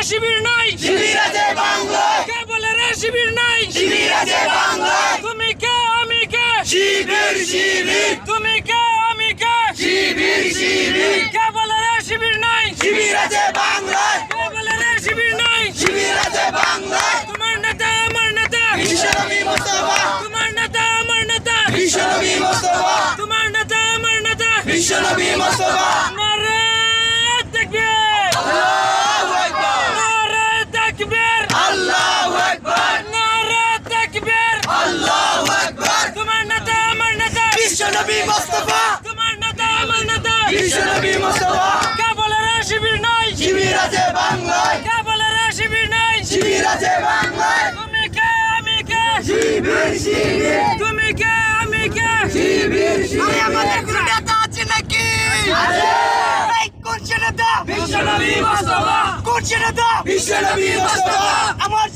শিবির নাই, শিবির আছে বাংলায়, কে বলে রে শিবির নাই, শিবির আছে বাংলায়, তুমি কে আমি কে, শিবির শিবির, তুমি কে আমি কে, শিবির শিবির, কে বলে রে শিবির নাই, শিবির আছে বাংলায়, কে বলে রে শিবির নাই, শিবির আছে বাংলায়, তোমার নেতা আমার নেতা, বিশ্বনবী মুস্তাফা, তোমার নেতা আমার নেতা, বিশ্বনবী মুস্তাফা, তোমার নেতা আমার নেতা, বিশ্বনবী মুস্তাফা, নারে তাকবীর, আল্লাহু আকবার, নারে তাকবীর, আল্লাহু আকবার, নারে তাকবীর, আল্লাহু আকবার, তোমার নেতা আমার নেতা, বিশ্বনবী মুস্তাফা, তোমার নেতা আমার নেতা, বিশ্বনবী মুস্তাফা, কে বলে রে শিবির নাই, শিবির আছে বাংলায়, কে বলে রে শিবির নাই, শিবির আছে বাংলায়, তুমি কে আমি কে, শিবির শিবির, তুমি কে আমি কে, শিবির শিবির, আমাদের কোনো নেতা আছে নাকি, আছে, এই কোন নেতা, বিশ্বনবী মুস্তাফা, কোন নেতা, বিশ্বনবী মুস্তাফা, আমার